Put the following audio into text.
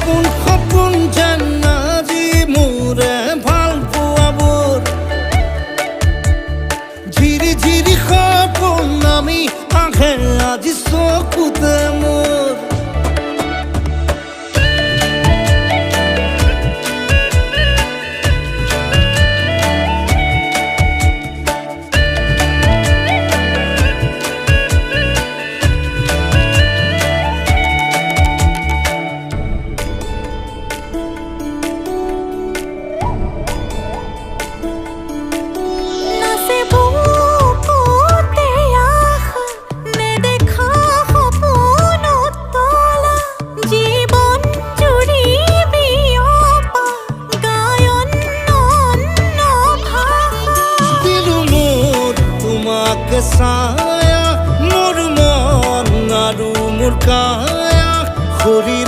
সপোন যেন আজি মোৰে ভাল পোৱাবোৰ ঝিৰি ঝিৰি সপোন আমি আহে আজি চকুতে মোৰ ছায়া মোৰ মন আৰু মোৰ কায়া শৰীৰ